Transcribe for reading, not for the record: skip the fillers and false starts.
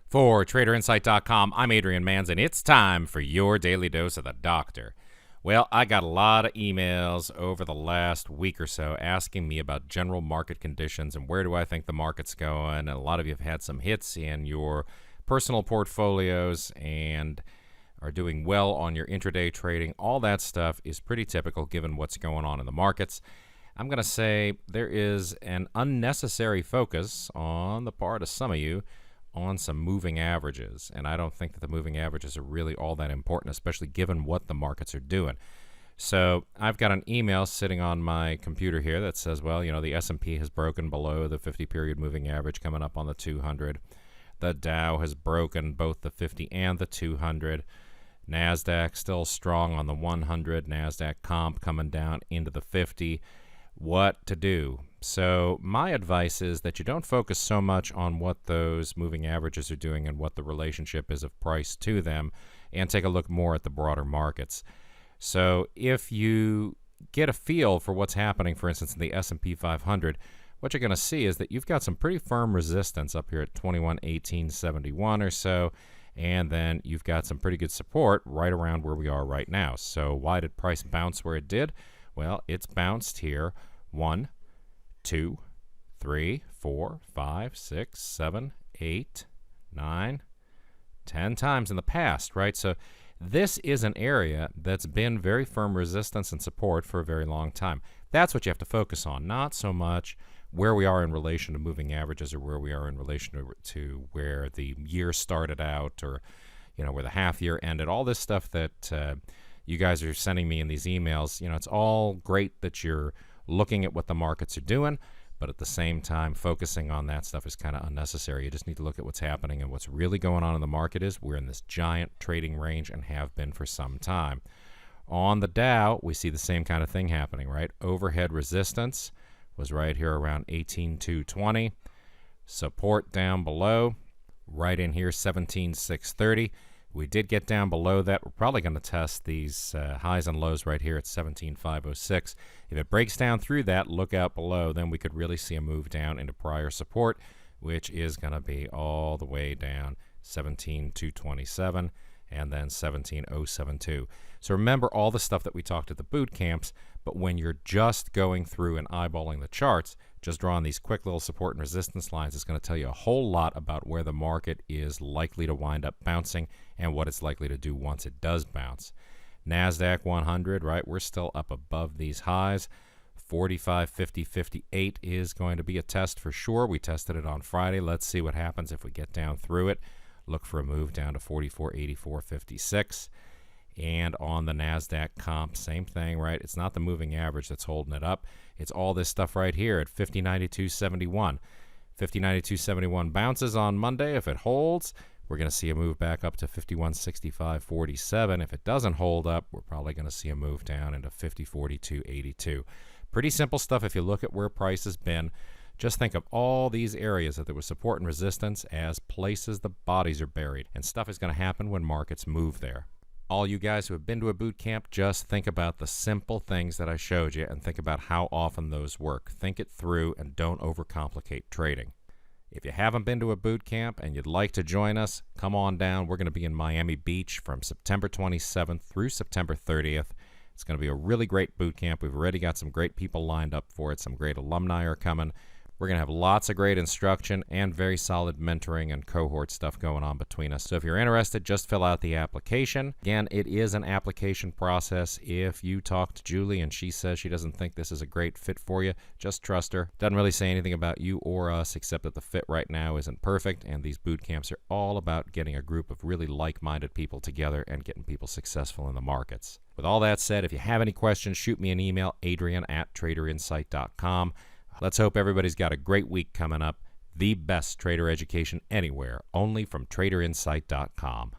For TraderInsight.com, I'm Adrian Manz, and it's time for your daily dose of the doctor. Well, I got a lot of emails over the last week or so asking me about general market conditions and where do I think the market's going. And a lot of you have had some hits in your personal portfolios and are doing well on your intraday trading. All that stuff is pretty typical given what's going on in the markets. I'm going to say there is an unnecessary focus on the part of some of you on some moving averages, and I don't think that the moving averages are really all that important, especially given what the markets are doing. So I've got an email sitting on my computer here that says, well, you know, the S&P has broken below the 50-period moving average coming up on the 200. The Dow has broken both the 50 and the 200. NASDAQ still strong on the 100. NASDAQ comp coming down into the 50. What to do? So my advice is that you don't focus so much on what those moving averages are doing and what the relationship is of price to them, and take a look more at the broader markets. So if you get a feel for what's happening, for instance, in the S&P 500, what you're going to see is that you've got some pretty firm resistance up here at 21,1871 or so, and then you've got some pretty good support right around where we are right now. So why did price bounce where it did? Well, it's bounced here 1, 2, 3, 4, 5, 6, 7, 8, 9, 10 times in the past, right? So this is an area that's been very firm resistance and support for a very long time. That's what you have to focus on, not so much where we are in relation to moving averages or where we are in relation to where the year started out, or, you know, where the half year ended. All this stuff that you guys are sending me in these emails, you know, it's all great that you're looking at what the markets are doing, but at the same time, focusing on that stuff is kind of unnecessary. You just need to look at what's happening, and what's really going on in the market is we're in this giant trading range and have been for some time. On the Dow, we see the same kind of thing happening, right? Overhead resistance was right here around 18,220. Support down below, right in here, 17,630. We did get down below that. We're probably going to test these highs and lows right here at 17,506. If it breaks down through that, look out below, then we could really see a move down into prior support, which is going to be all the way down 17,227 and then 17,072. So remember all the stuff that we talked at the boot camps, but when you're just going through and eyeballing the charts, just drawing these quick little support and resistance lines is going to tell you a whole lot about where the market is likely to wind up bouncing and what it's likely to do once it does bounce. NASDAQ 100, right, we're still up above these highs. 45, 50, 58 is going to be a test for sure. We tested it on Friday. Let's see what happens if we get down through it. Look for a move down to 44, 84, 56. And on the NASDAQ comp, same thing, right? It's not the moving average that's holding it up. It's all this stuff right here at 50.9271. 50.9271 bounces on Monday. If it holds, we're going to see a move back up to 51.6547. If it doesn't hold up, we're probably going to see a move down into 50.4282. Pretty simple stuff if you look at where price has been. Just think of all these areas that there was support and resistance as places the bodies are buried. And stuff is going to happen when markets move there. All you guys who have been to a boot camp, just think about the simple things that I showed you and think about how often those work. Think it through and don't overcomplicate trading. If you haven't been to a boot camp and you'd like to join us, come on down. We're going to be in Miami Beach from September 27th through September 30th. It's going to be a really great boot camp. We've already got some great people lined up for it. Some great alumni are coming. We're going to have lots of great instruction and very solid mentoring and cohort stuff going on between us. So if you're interested, just fill out the application. Again, it is an application process. If you talk to Julie and she says she doesn't think this is a great fit for you, just trust her. Doesn't really say anything about you or us except that the fit right now isn't perfect, and these boot camps are all about getting a group of really like-minded people together and getting people successful in the markets. With all that said, if you have any questions, shoot me an email, adrian@traderinsight.com. Let's hope everybody's got a great week coming up. The best trader education anywhere, only from traderinsight.com.